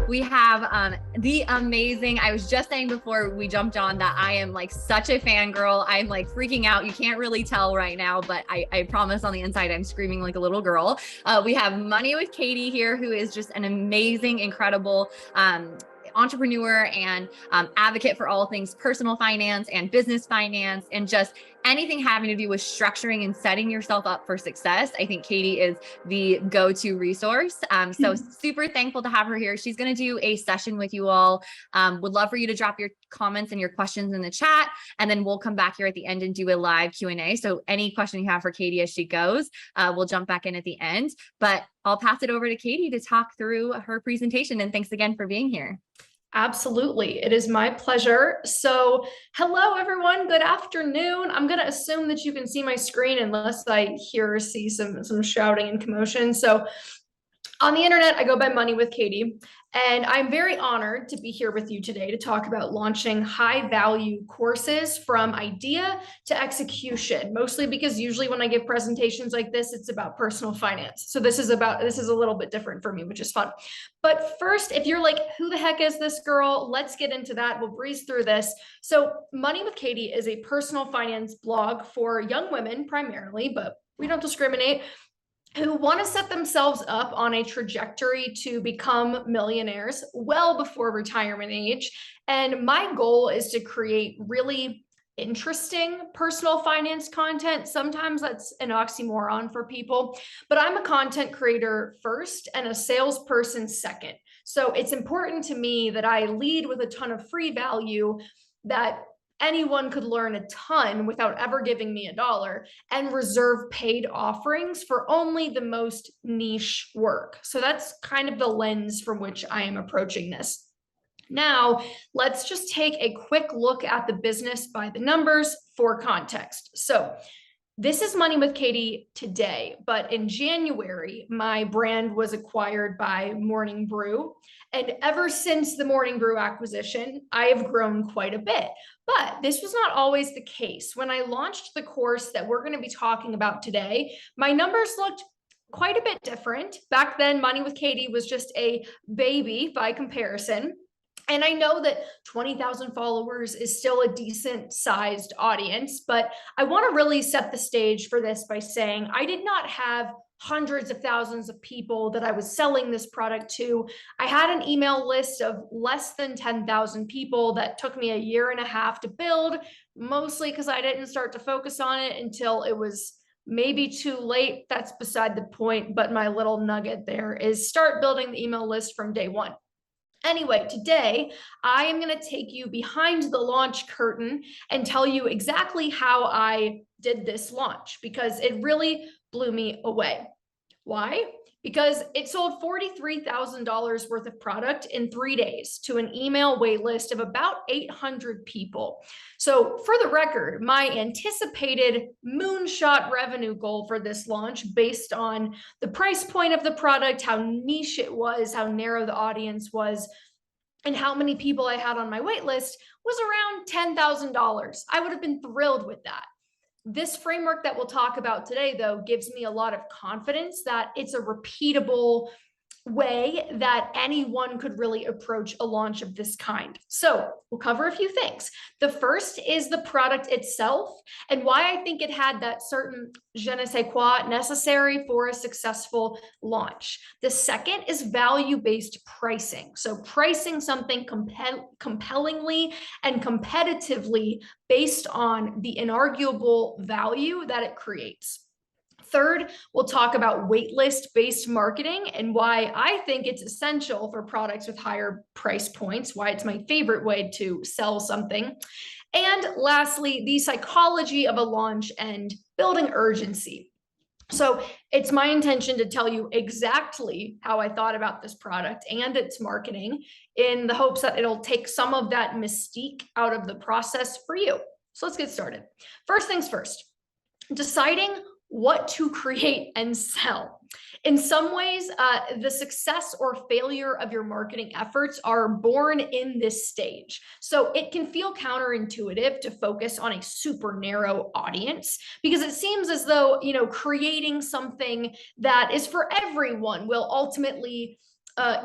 We have the amazing, I was just saying before we jumped on that I am like such a fangirl. I'm like freaking out. You can't really tell right now, but I promise on the inside, I'm screaming like a little girl. We have Money with Katie here, who is just an amazing, incredible entrepreneur and advocate for all things personal finance and business finance and just anything having to do with structuring and setting yourself up for success. I think Katie is the go-to resource. So super thankful to have her here. She's going to do a session with you all. Would love for you to drop your comments and your questions in the chat, and then we'll come back here at the end and do a live Q&A. So any question you have for Katie as she goes, we'll jump back in at the end, but I'll pass it over to Katie to talk through her presentation. And thanks again for being here. Absolutely. It is my pleasure. So hello, everyone. Good afternoon. I'm going to assume that you can see my screen unless I hear or see some shouting and commotion. So on the internet, I go by Money with Katie, and I'm very honored to be here with you today to talk about launching high value courses from idea to execution, mostly because usually when I give presentations like this, it's about personal finance. So this is a little bit different for me, which is fun. But first, if you're like, who the heck is this girl? Let's get into that. We'll breeze through this. So Money with Katie is a personal finance blog for young women primarily, but we don't discriminate, who want to set themselves up on a trajectory to become millionaires well before retirement age. And my goal is to create really interesting personal finance content. Sometimes that's an oxymoron for people, but I'm a content creator first and a salesperson second. So it's important to me that I lead with a ton of free value that anyone could learn a ton without ever giving me $1, and reserve paid offerings for only the most niche work. So that's kind of the lens from which I am approaching this. Now, let's just take a quick look at the business by the numbers for context. So this is Money with Katie today, but in January, my brand was acquired by Morning Brew. And ever since the Morning Brew acquisition, I have grown quite a bit. But this was not always the case. When I launched the course that we're going to be talking about today, my numbers looked quite a bit different. Back then, Money with Katie was just a baby by comparison. And I know that 20,000 followers is still a decent sized audience, but I want to really set the stage for this by saying I did not have hundreds of thousands of people that I was selling this product to. I had an email list of less than 10,000 people that took me 1.5 years to build, mostly because I didn't start to focus on it until it was maybe too late. That's beside the point, but my little nugget there is start building the email list from day one. Anyway, today I am going to take you behind the launch curtain and tell you exactly how I did this launch, because it really blew me away. Why? Because it sold $43,000 worth of product in 3 days to an email wait list of about 800 people. So for the record, my anticipated moonshot revenue goal for this launch, based on the price point of the product, how niche it was, how narrow the audience was, and how many people I had on my wait list, was around $10,000. I would have been thrilled with that. This framework that we'll talk about today, though, gives me a lot of confidence that it's a repeatable way that anyone could really approach a launch of this kind. So we'll cover a few things. The first is the product itself and why I think it had that certain je ne sais quoi necessary for a successful launch. The second is value-based pricing. So pricing something compellingly and competitively based on the inarguable value that it creates. Third, we'll talk about waitlist-based marketing and why I think it's essential for products with higher price points, why it's my favorite way to sell something. And lastly, the psychology of a launch and building urgency. So it's my intention to tell you exactly how I thought about this product and its marketing, in the hopes that it'll take some of that mystique out of the process for you. So let's get started. First things first, deciding what to create and sell. In some ways, the success or failure of your marketing efforts are born in this stage. So it can feel counterintuitive to focus on a super narrow audience, because it seems as though, creating something that is for everyone will ultimately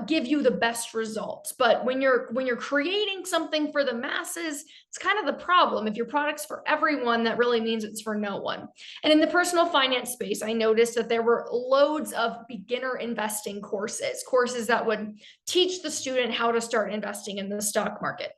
give you the best results. But when you're creating something for the masses, it's kind of the problem. If your product's for everyone, that really means it's for no one. And in the personal finance space, I noticed that there were loads of beginner investing courses that would teach the student how to start investing in the stock market.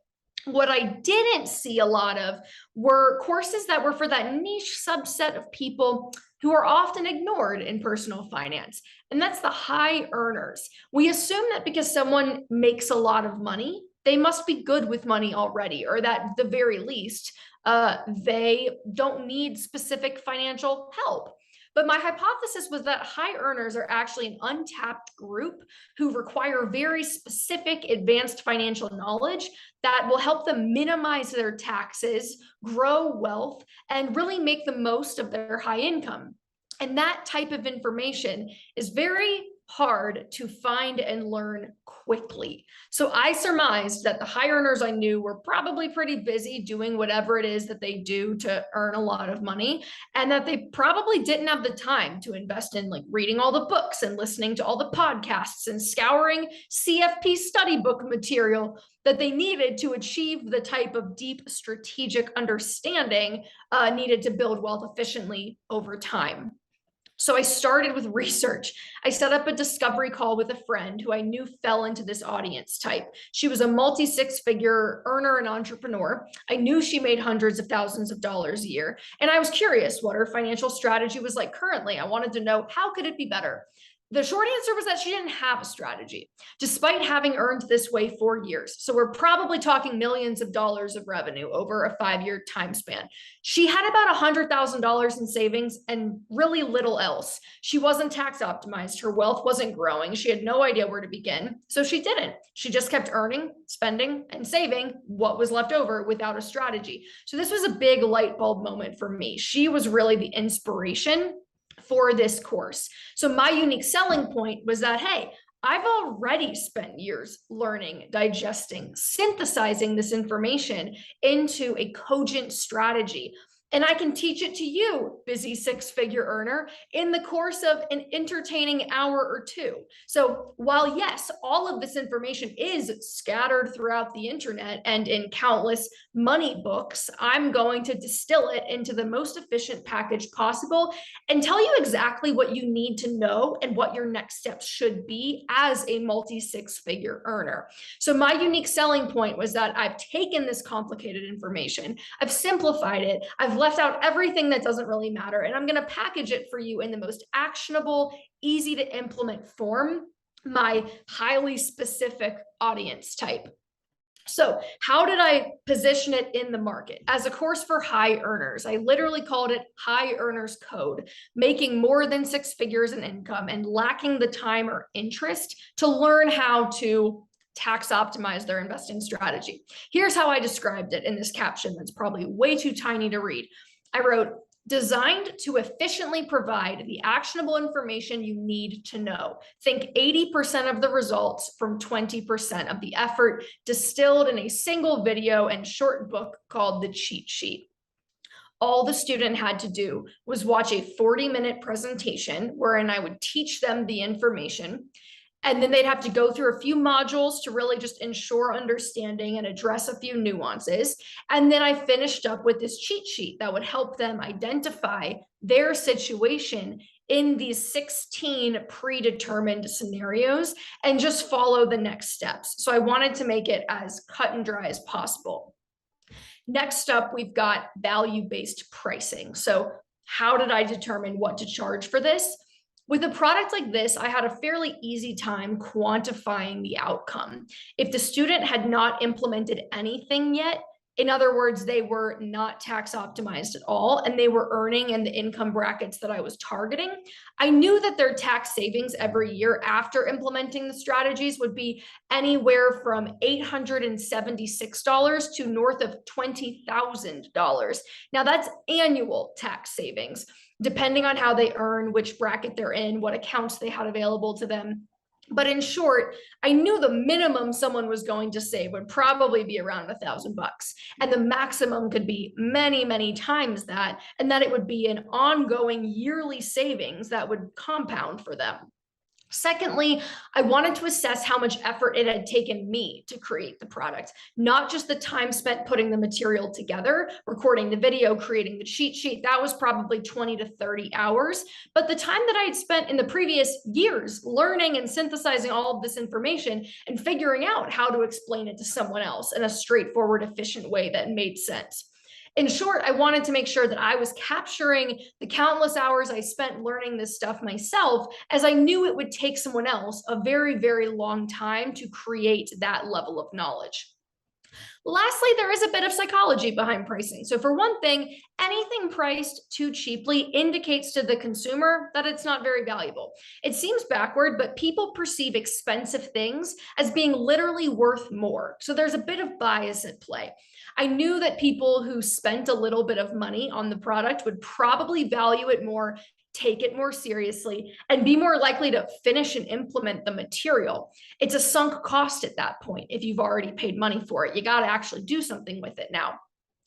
What I didn't see a lot of were courses that were for that niche subset of people who are often ignored in personal finance, and that's the high earners. We assume that because someone makes a lot of money, they must be good with money already, or that at the very least, they don't need specific financial help. But my hypothesis was that high earners are actually an untapped group who require very specific advanced financial knowledge that will help them minimize their taxes, grow wealth, and really make the most of their high income. And that type of information is very hard to find and learn quickly. So I surmised that the high earners I knew were probably pretty busy doing whatever it is that they do to earn a lot of money, and that they probably didn't have the time to invest in like reading all the books and listening to all the podcasts and scouring CFP study book material that they needed to achieve the type of deep strategic understanding needed to build wealth efficiently over time. So I started with research. I set up a discovery call with a friend who I knew fell into this audience type. She was a multi six-figure earner and entrepreneur. I knew she made hundreds of thousands of dollars a year. And I was curious what her financial strategy was like currently. I wanted to know, how could it be better? The short answer was that she didn't have a strategy, despite having earned this way for years. So we're probably talking millions of dollars of revenue over a 5-year time span. She had about $100,000 in savings and really little else. She wasn't tax optimized. Her wealth wasn't growing. She had no idea where to begin. So she didn't. She just kept earning, spending, and saving what was left over without a strategy. So this was a big light bulb moment for me. She was really the inspiration for this course. So my unique selling point was that, hey, I've already spent years learning, digesting, synthesizing this information into a cogent strategy. And I can teach it to you, busy six-figure earner, in the course of an entertaining hour or two. So while yes, all of this information is scattered throughout the internet and in countless money books, I'm going to distill it into the most efficient package possible and tell you exactly what you need to know and what your next steps should be as a multi-six-figure earner. So my unique selling point was that I've taken this complicated information, I've simplified it, I've left out everything that doesn't really matter, and I'm going to package it for you in the most actionable, easy to implement form, my highly specific audience type. So how did I position it in the market? As a course for high earners, I literally called it High Earners Code, making more than six figures in income and lacking the time or interest to learn how to tax optimize their investing strategy. Here's how I described it in this caption that's probably way too tiny to read. I wrote, designed to efficiently provide the actionable information you need to know. Think 80% of the results from 20% of the effort, distilled in a single video and short book called The Cheat Sheet. All the student had to do was watch a 40-minute presentation wherein I would teach them the information. And then they'd have to go through a few modules to really just ensure understanding and address a few nuances. And then I finished up with this cheat sheet that would help them identify their situation in these 16 predetermined scenarios and just follow the next steps. So I wanted to make it as cut and dry as possible. Next up, we've got value-based pricing. So how did I determine what to charge for this? With a product like this, I had a fairly easy time quantifying the outcome. If the student had not implemented anything yet, in other words, they were not tax optimized at all, and they were earning in the income brackets that I was targeting, I knew that their tax savings every year after implementing the strategies would be anywhere from $876 to north of $20,000. Now that's annual tax savings, depending on how they earn, which bracket they're in, what accounts they had available to them. But in short, I knew the minimum someone was going to save would probably be around $1,000, and the maximum could be many, many times that, and that it would be an ongoing yearly savings that would compound for them. Secondly, I wanted to assess how much effort it had taken me to create the product, not just the time spent putting the material together, recording the video, creating the cheat sheet. That was probably 20 to 30 hours. But the time that I had spent in the previous years learning and synthesizing all of this information and figuring out how to explain it to someone else in a straightforward, efficient way that made sense. In short, I wanted to make sure that I was capturing the countless hours I spent learning this stuff myself, as I knew it would take someone else a very, very long time to create that level of knowledge. Lastly, there is a bit of psychology behind pricing. So for one thing, anything priced too cheaply indicates to the consumer that it's not very valuable. It seems backward, but people perceive expensive things as being literally worth more. So there's a bit of bias at play. I knew that people who spent a little bit of money on the product would probably value it more, take it more seriously, and be more likely to finish and implement the material. It's a sunk cost at that point. If you've already paid money for it, you got to actually do something with it now.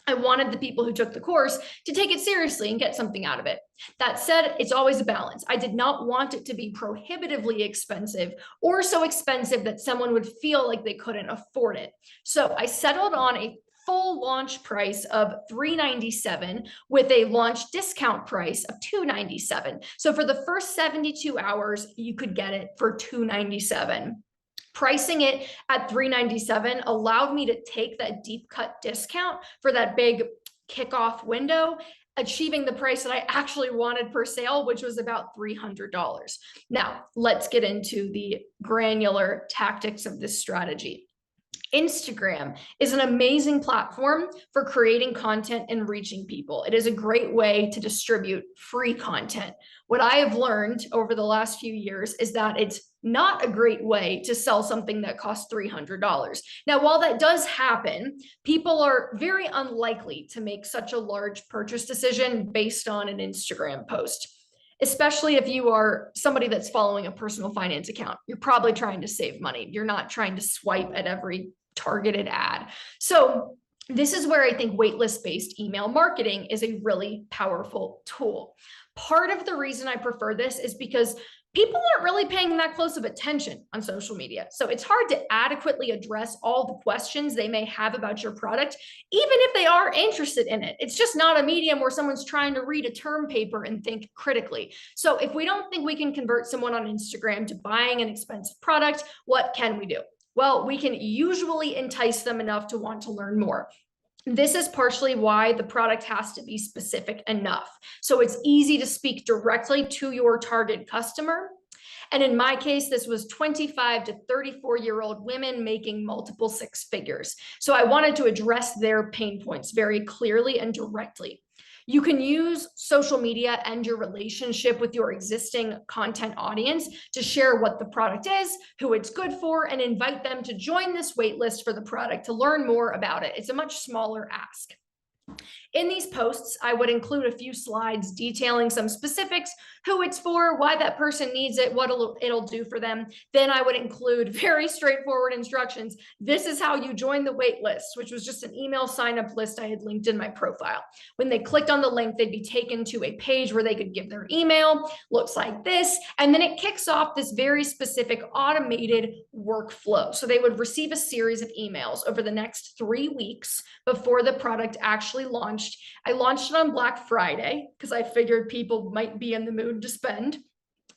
I wanted the people who took the course to take it seriously and get something out of it. That said, it's always a balance. I did not want it to be prohibitively expensive or so expensive that someone would feel like they couldn't afford it. So I settled on a full launch price of $397 with a launch discount price of $297. So for the first 72 hours, you could get it for $297. Pricing it at $397 allowed me to take that deep cut discount for that big kickoff window, achieving the price that I actually wanted per sale, which was about $300. Now, let's get into the granular tactics of this strategy. Instagram is an amazing platform for creating content and reaching people. It is a great way to distribute free content. What I have learned over the last few years is that it's not a great way to sell something that costs $300. Now, while that does happen, people are very unlikely to make such a large purchase decision based on an Instagram post. Especially if you are somebody that's following a personal finance account. You're probably trying to save money. You're not trying to swipe at every targeted ad. So this is where I think waitlist-based email marketing is a really powerful tool. Part of the reason I prefer this is because people aren't really paying that close of attention on social media. So it's hard to adequately address all the questions they may have about your product, even if they are interested in it. It's just not a medium where someone's trying to read a term paper and think critically. So if we don't think we can convert someone on Instagram to buying an expensive product, what can we do? Well, we can usually entice them enough to want to learn more. This is partially why the product has to be specific enough. So it's easy to speak directly to your target customer. And in my case, this was 25 to 34-year-old women making multiple six figures. So I wanted to address their pain points very clearly and directly. You can use social media and your relationship with your existing content audience to share what the product is, who it's good for, and invite them to join this waitlist for the product to learn more about it. It's a much smaller ask. In these posts, I would include a few slides detailing some specifics, who it's for, why that person needs it, what it'll do for them. Then I would include very straightforward instructions. This is how you join the wait list, which was just an email sign-up list I had linked in my profile. When they clicked on the link, they'd be taken to a page where they could give their email, looks like this, and then it kicks off this very specific automated workflow. So they would receive a series of emails over the next 3 weeks before the product actually launched. I launched it on Black Friday because I figured people might be in the mood to spend.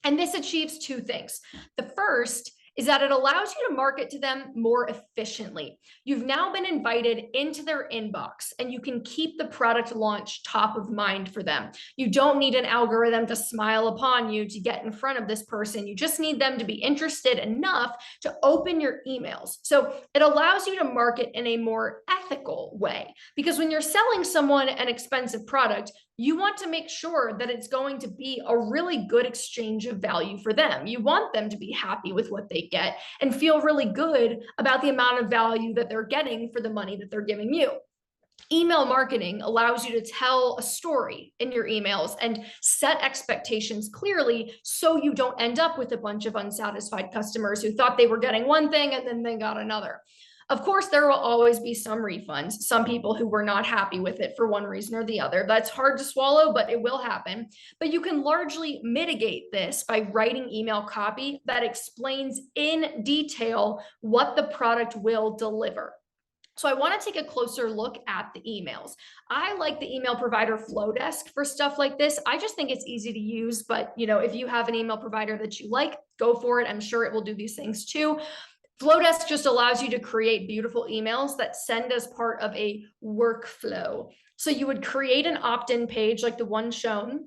And this achieves two things. The first is that it allows you to market to them more efficiently. You've now been invited into their inbox and you can keep the product launch top of mind for them. You don't need an algorithm to smile upon you to get in front of this person. You just need them to be interested enough to open your emails. So it allows you to market in a more ethical way, because when you're selling someone an expensive product, you want to make sure that it's going to be a really good exchange of value for them. You want them to be happy with what they get and feel really good about the amount of value that they're getting for the money that they're giving you. Email marketing allows you to tell a story in your emails and set expectations clearly so you don't end up with a bunch of unsatisfied customers who thought they were getting one thing and then they got another. Of course, there will always be some refunds, some people who were not happy with it for one reason or the other. That's hard to swallow, but it will happen. But you can largely mitigate this by writing email copy that explains in detail what the product will deliver. So I want to take a closer look at the emails. I like the email provider Flowdesk for stuff like this. I just think it's easy to use, but if you have an email provider that you like, go for it. I'm sure it will do these things too. Flowdesk just allows you to create beautiful emails that send as part of a workflow. So you would create an opt-in page like the one shown.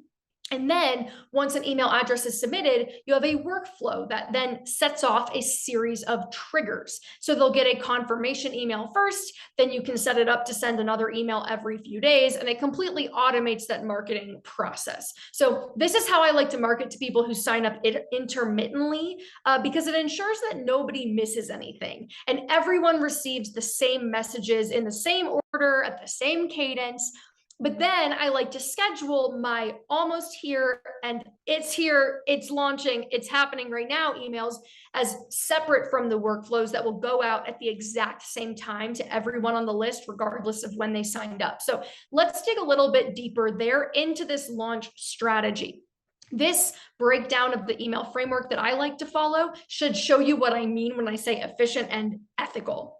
And then once an email address is submitted, you have a workflow that then sets off a series of triggers. So they'll get a confirmation email first, then you can set it up to send another email every few days, and it completely automates that marketing process. So this is how I like to market to people who sign up intermittently, because it ensures that nobody misses anything and everyone receives the same messages in the same order at the same cadence. But then I like to schedule my almost here and it's here, it's launching, it's happening right now emails as separate from the workflows that will go out at the exact same time to everyone on the list, regardless of when they signed up. So let's dig a little bit deeper there into this launch strategy. This breakdown of the email framework that I like to follow should show you what I mean when I say efficient and ethical.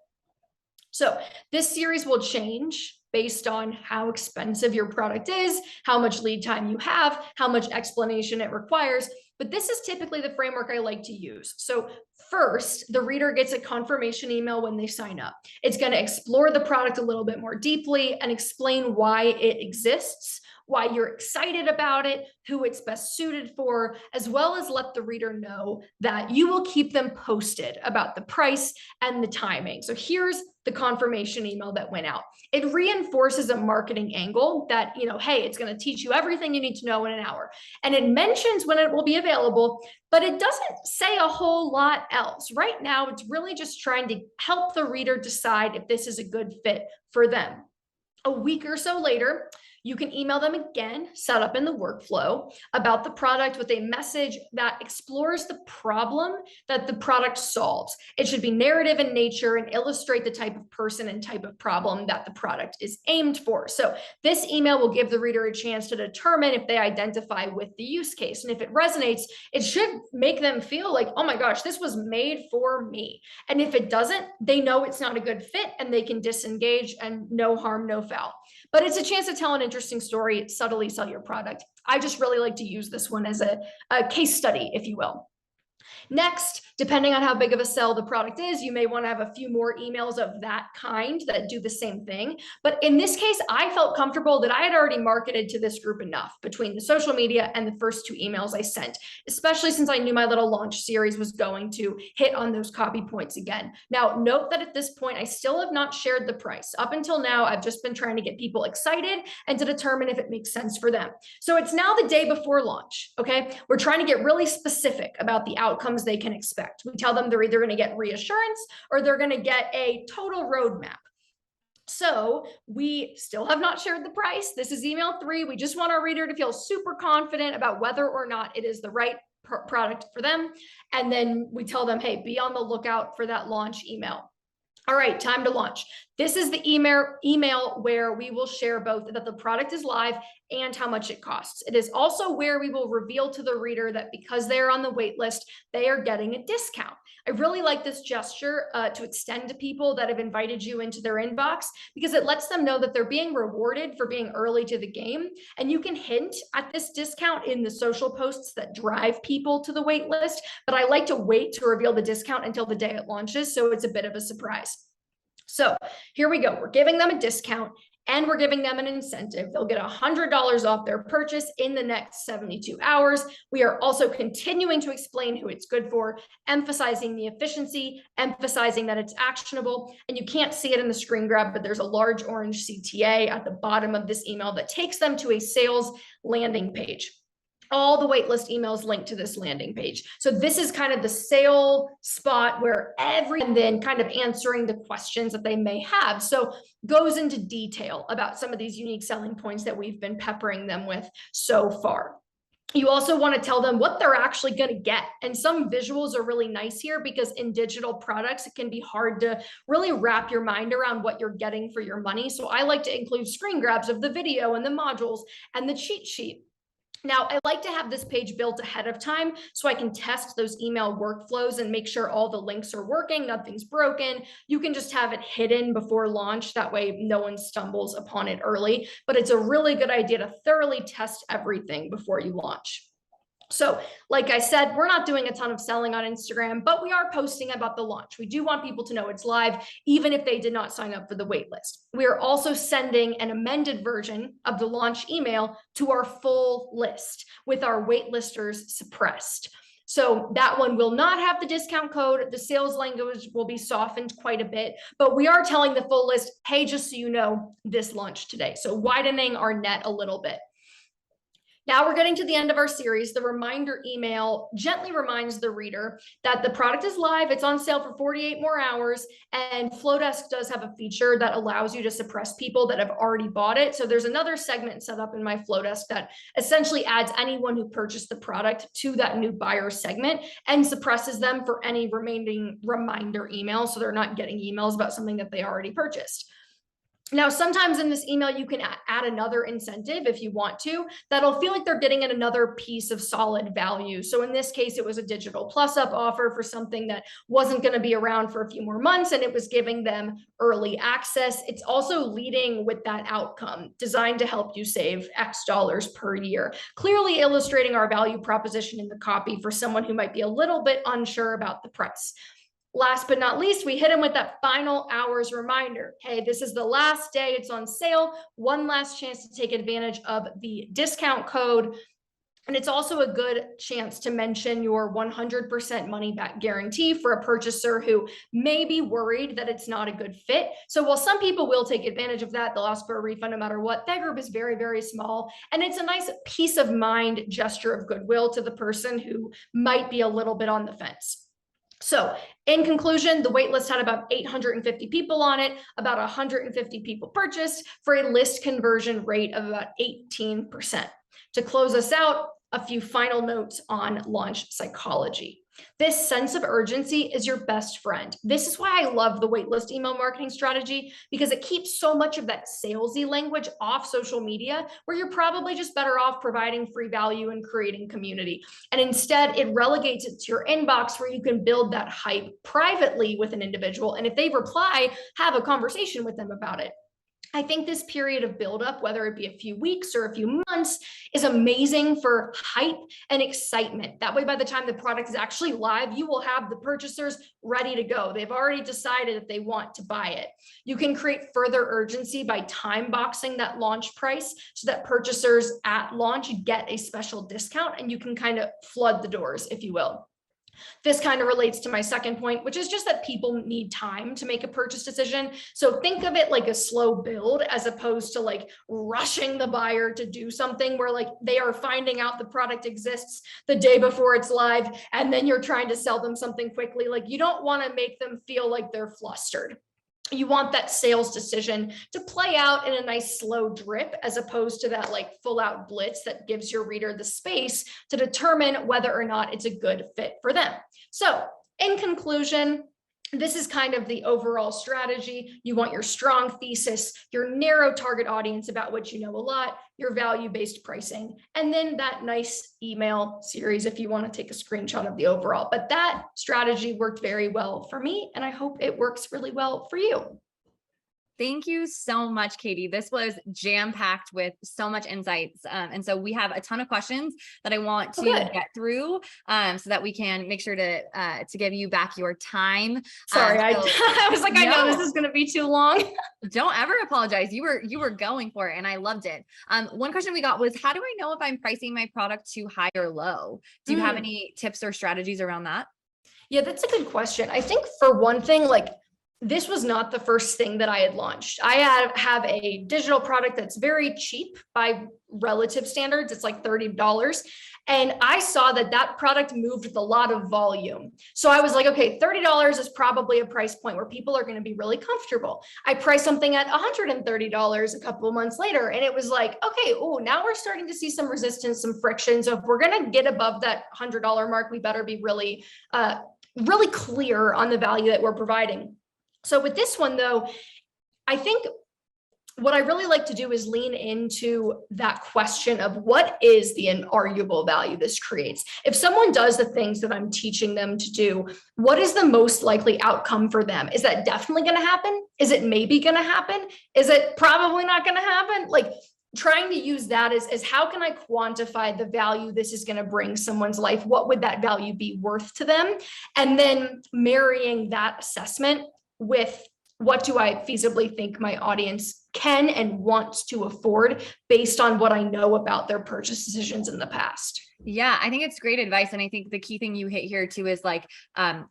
So this series will change based on how expensive your product is, how much lead time you have, how much explanation it requires. But this is typically the framework I like to use. So first, the reader gets a confirmation email when they sign up. It's going to explore the product a little bit more deeply and explain why it exists, why you're excited about it, who it's best suited for, as well as let the reader know that you will keep them posted about the price and the timing. So here's the confirmation email that went out. It reinforces a marketing angle that, hey, it's going to teach you everything you need to know in an hour. And it mentions when it will be available, but it doesn't say a whole lot else. Right now, it's really just trying to help the reader decide if this is a good fit for them. A week or so later, you can email them again, set up in the workflow about the product with a message that explores the problem that the product solves. It should be narrative in nature and illustrate the type of person and type of problem that the product is aimed for. So this email will give the reader a chance to determine if they identify with the use case. And if it resonates, it should make them feel like, oh my gosh, this was made for me. And if it doesn't, they know it's not a good fit and they can disengage, and no harm, no foul. But it's a chance to tell an interesting story, subtly sell your product. I just really like to use this one as a case study, if you will. Next, depending on how big of a sell the product is, you may want to have a few more emails of that kind that do the same thing. But in this case, I felt comfortable that I had already marketed to this group enough between the social media and the first two emails I sent, especially since I knew my little launch series was going to hit on those copy points again. Now, note that at this point, I still have not shared the price. Up until now, I've just been trying to get people excited and to determine if it makes sense for them. So it's now the day before launch, okay? We're trying to get really specific about the outcomes they can expect. We tell them they're either going to get reassurance or they're going to get a total roadmap. So we still have not shared the price. This is email 3. We just want our reader to feel super confident about whether or not it is the right product for them. And then we tell them, hey, be on the lookout for that launch email. All right, time to launch. This is the email where we will share both that the product is live and how much it costs. It is also where we will reveal to the reader that because they're on the wait list, they are getting a discount. I really like this gesture to extend to people that have invited you into their inbox, because it lets them know that they're being rewarded for being early to the game. And you can hint at this discount in the social posts that drive people to the wait list, but I like to wait to reveal the discount until the day it launches, so it's a bit of a surprise. So here we go. We're giving them a discount and we're giving them an incentive. They'll get $100 off their purchase in the next 72 hours. We are also continuing to explain who it's good for, emphasizing the efficiency, emphasizing that it's actionable. And you can't see it in the screen grab, but there's a large orange CTA at the bottom of this email that takes them to a sales landing page. All the waitlist emails link to this landing page. So this is kind of the sale spot where and then kind of answering the questions that they may have. So goes into detail about some of these unique selling points that we've been peppering them with so far. You also want to tell them what they're actually going to get. And some visuals are really nice here because in digital products, it can be hard to really wrap your mind around what you're getting for your money. So I like to include screen grabs of the video and the modules and the cheat sheet. Now, I like to have this page built ahead of time so I can test those email workflows and make sure all the links are working, nothing's broken. You can just have it hidden before launch. That way no one stumbles upon it early, but it's a really good idea to thoroughly test everything before you launch. So like I said, we're not doing a ton of selling on Instagram, but we are posting about the launch. We do want people to know it's live, even if they did not sign up for the wait list. We are also sending an amended version of the launch email to our full list with our wait listers suppressed. So that one will not have the discount code. The sales language will be softened quite a bit, but we are telling the full list, hey, just so you know, this launched today. So widening our net a little bit. Now we're getting to the end of our series. The reminder email gently reminds the reader that the product is live, it's on sale for 48 more hours, and Flowdesk does have a feature that allows you to suppress people that have already bought it. So there's another segment set up in my Flowdesk that essentially adds anyone who purchased the product to that new buyer segment and suppresses them for any remaining reminder email, so they're not getting emails about something that they already purchased. Now, sometimes in this email, you can add another incentive if you want to, that'll feel like they're getting another piece of solid value. So in this case, it was a digital plus up offer for something that wasn't going to be around for a few more months, and it was giving them early access. It's also leading with that outcome designed to help you save X dollars per year, clearly illustrating our value proposition in the copy for someone who might be a little bit unsure about the price. Last but not least, we hit them with that final hours reminder. Hey, this is the last day it's on sale. One last chance to take advantage of the discount code. And it's also a good chance to mention your 100% money back guarantee for a purchaser who may be worried that it's not a good fit. So while some people will take advantage of that, they'll ask for a refund no matter what. That group is very, very small. And it's a nice peace of mind gesture of goodwill to the person who might be a little bit on the fence. So in conclusion, the waitlist had about 850 people on it, about 150 people purchased for a list conversion rate of about 18%. To close us out, a few final notes on launch psychology. This sense of urgency is your best friend. This is why I love the waitlist email marketing strategy, because it keeps so much of that salesy language off social media, where you're probably just better off providing free value and creating community. And instead, it relegates it to your inbox where you can build that hype privately with an individual. And if they reply, have a conversation with them about it. I think this period of buildup, whether it be a few weeks or a few months, is amazing for hype and excitement. That way, by the time the product is actually live, you will have the purchasers ready to go. They've already decided if they want to buy it. You can create further urgency by time boxing that launch price so that purchasers at launch get a special discount, and you can kind of flood the doors, if you will. This kind of relates to my second point, which is just that people need time to make a purchase decision. So think of it like a slow build as opposed to like rushing the buyer to do something where like they are finding out the product exists the day before it's live, and then you're trying to sell them something quickly. Like you don't want to make them feel like they're flustered. You want that sales decision to play out in a nice slow drip as opposed to that like full out blitz that gives your reader the space to determine whether or not it's a good fit for them. So in conclusion, this is kind of the overall strategy. You want your strong thesis, your narrow target audience about which you know a lot, your value-based pricing, and then that nice email series if you want to take a screenshot of the overall. But that strategy worked very well for me, and I hope it works really well for you. Thank you so much, Katie. This was jam-packed with so much insights. And so we have a ton of questions that I want to get through so that we can make sure to give you back your time. Sorry, I was like, I know this is going to be too long. Don't ever apologize. You were going for it and I loved it. One question we got was, how do I know if I'm pricing my product too high or low? Do you have any tips or strategies around that? Yeah, that's a good question. I think for one thing, like, this was not the first thing that I had launched. I have a digital product that's very cheap by relative standards. It's like $30. And I saw that product moved with a lot of volume. So I was like, okay, $30 is probably a price point where people are going to be really comfortable. I priced something at $130 a couple of months later. And it was like, okay, oh, now we're starting to see some resistance, some friction. So if we're going to get above that $100 mark, we better be really, really clear on the value that we're providing. So with this one though, I think what I really like to do is lean into that question of what is the inarguable value this creates. If someone does the things that I'm teaching them to do, what is the most likely outcome for them? Is that definitely going to happen? Is it maybe going to happen? Is it probably not going to happen? Like trying to use that as how can I quantify the value this is going to bring someone's life? What would that value be worth to them? And then marrying that assessment with what do I feasibly think my audience can and wants to afford based on what I know about their purchase decisions in the past. Yeah, I think it's great advice. And I think the key thing you hit here too is like,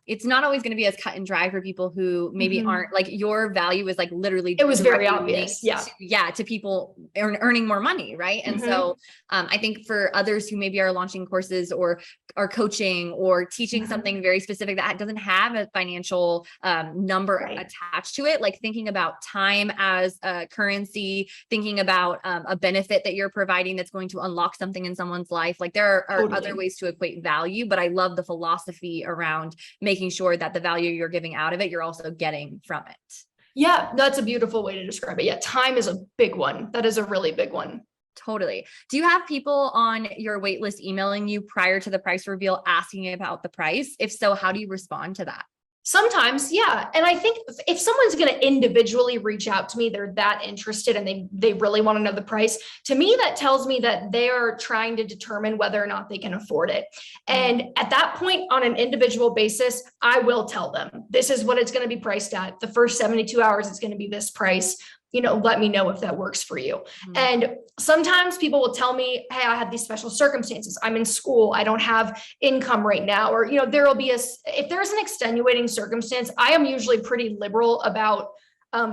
it's not always going to be as cut and dry for people who maybe aren't like your value is like literally. It was very obvious. Yeah. To people earning more money. Right. And so I think for others who maybe are launching courses or are coaching or teaching something very specific that doesn't have a financial number attached to it, like thinking about time as a currency, thinking about a benefit that you're providing that's going to unlock something in someone's life. Like there are other ways to equate value, but I love the philosophy around making sure that the value you're giving out of it, you're also getting from it. Yeah, that's a beautiful way to describe it. Yeah, time is a big one. That is a really big one. Totally. Do you have people on your wait list emailing you prior to the price reveal asking about the price? If so, how do you respond to that? Sometimes, yeah. And I think if someone's going to individually reach out to me, they're that interested and they really want to know the price. To me, that tells me that they are trying to determine whether or not they can afford it. And at that point, on an individual basis, I will tell them, this is what it's going to be priced at. The first 72 hours, it's going to be this price. Let me know if that works for you. And sometimes people will tell me, hey, I have these special circumstances. I'm in school. I don't have income right now. Or, there will be if there's an extenuating circumstance, I am usually pretty liberal about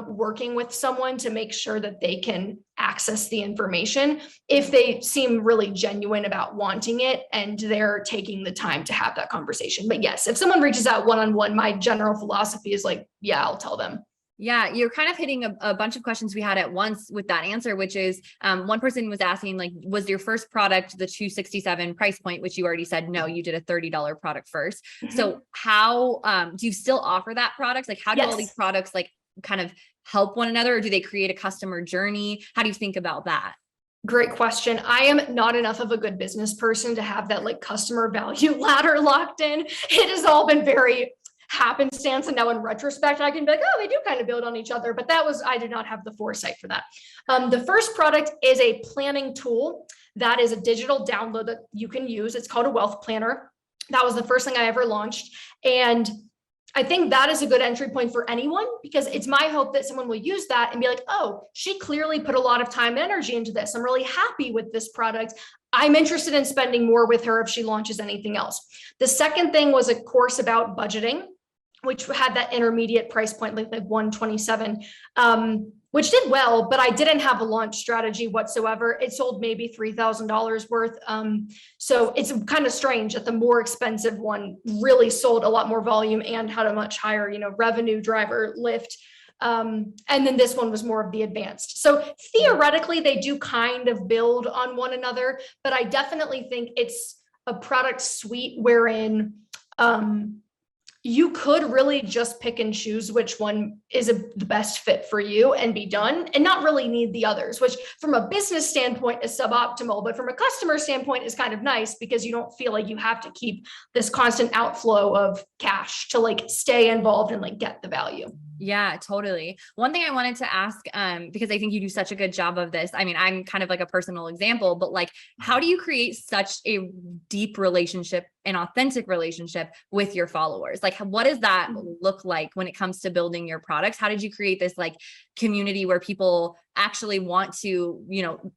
working with someone to make sure that they can access the information if they seem really genuine about wanting it and they're taking the time to have that conversation. But yes, if someone reaches out one-on-one, my general philosophy is like, yeah, I'll tell them. Yeah, you're kind of hitting a bunch of questions we had at once with that answer, which is one person was asking, like, was your first product the $267 price point, which you already said, no, you did a $30 product first. So how do you still offer that product? Like, how do all these products like kind of help one another, or do they create a customer journey? How do you think about that? Great question. I am not enough of a good business person to have that like customer value ladder locked in. It has all been very happenstance. And now in retrospect, I can be like, oh, they do kind of build on each other, but I did not have the foresight for that. The first product is a planning tool that is a digital download that you can use. It's called a wealth planner. That was the first thing I ever launched. And I think that is a good entry point for anyone, because it's my hope that someone will use that and be like, oh, she clearly put a lot of time and energy into this. I'm really happy with this product. I'm interested in spending more with her if she launches anything else. The second thing was a course about budgeting, which had that intermediate price point, like $127, which did well, but I didn't have a launch strategy whatsoever. It sold maybe $3,000 worth. So it's kind of strange that the more expensive one really sold a lot more volume and had a much higher, revenue driver lift. And then this one was more of the advanced. So theoretically, they do kind of build on one another, but I definitely think it's a product suite wherein, you could really just pick and choose which one is the best fit for you and be done, and not really need the others, which from a business standpoint is suboptimal, but from a customer standpoint is kind of nice because you don't feel like you have to keep this constant outflow of cash to like stay involved and like get the value. Yeah, totally. One thing I wanted to ask, because I think you do such a good job of this. I mean, I'm kind of like a personal example, but like, how do you create such a deep relationship, an authentic relationship with your followers? Like, what does that look like when it comes to building your products? How did you create this like community where people actually want to,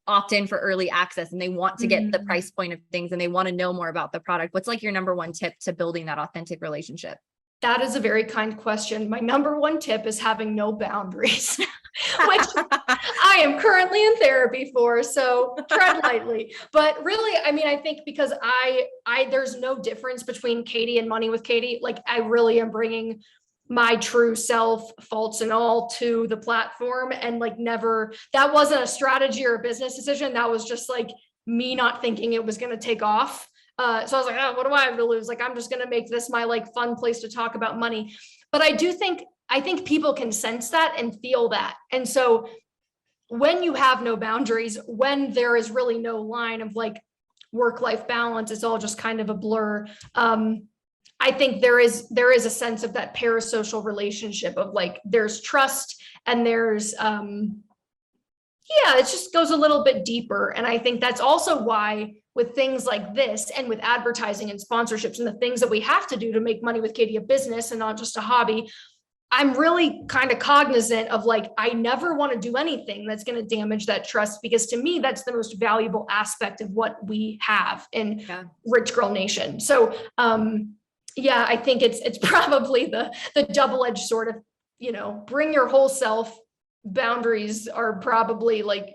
opt in for early access and they want to get the price point of things and they want to know more about the product? What's like your number one tip to building that authentic relationship? That is a very kind question. My number one tip is having no boundaries, which I am currently in therapy for, so tread lightly. But really, I mean, I think because there's no difference between Katie and Money with Katie. Like, I really am bringing my true self, faults and all, to the platform, and like that wasn't a strategy or a business decision. That was just like me not thinking it was going to take off. So I was like, oh, what do I have to lose? Like, I'm just going to make this my like fun place to talk about money. But I think people can sense that and feel that. And so when you have no boundaries, when there is really no line of like work-life balance, it's all just kind of a blur. I think there is a sense of that parasocial relationship of like, there's trust and there's, it just goes a little bit deeper. And I think that's also why with things like this and with advertising and sponsorships and the things that we have to do to make Money with Katie a business and not just a hobby, I'm really kind of cognizant of like, I never want to do anything that's going to damage that trust, because to me, that's the most valuable aspect of what we have in Rich Girl Nation. So, I think it's probably the double-edged sword of, bring your whole self. Boundaries are probably like,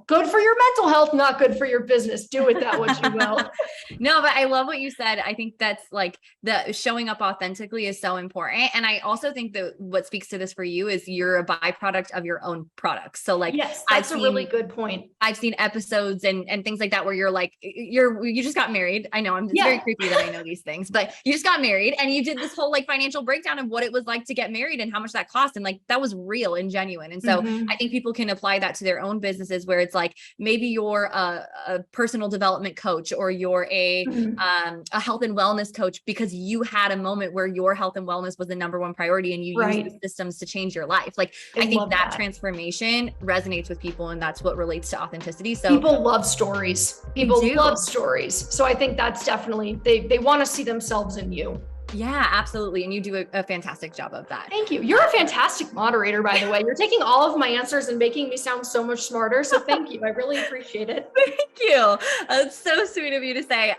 good for your mental health, not good for your business. Do with that what you will. No, but I love what you said. I think that's like the showing up authentically is so important. And I also think that what speaks to this for you is you're a byproduct of your own products. So like, yes, that's a really good point. I've seen episodes and things like that where you're like, you just got married. I know it's very creepy that I know these things, but you just got married and you did this whole like financial breakdown of what it was like to get married and how much that cost. And like, that was real and genuine. And so I think people can apply that to their own businesses, where it's like, maybe you're a personal development coach, or you're a health and wellness coach because you had a moment where your health and wellness was the number one priority and you used the systems to change your life. Like, I think that transformation resonates with people, and that's what relates to authenticity. So people love stories. People love stories. So I think that's definitely, they want to see themselves in you. Yeah, absolutely. And you do a fantastic job of that. Thank you. You're a fantastic moderator, by the way. You're taking all of my answers and making me sound so much smarter. So thank you. I really appreciate it. Thank you. It's so sweet of you to say.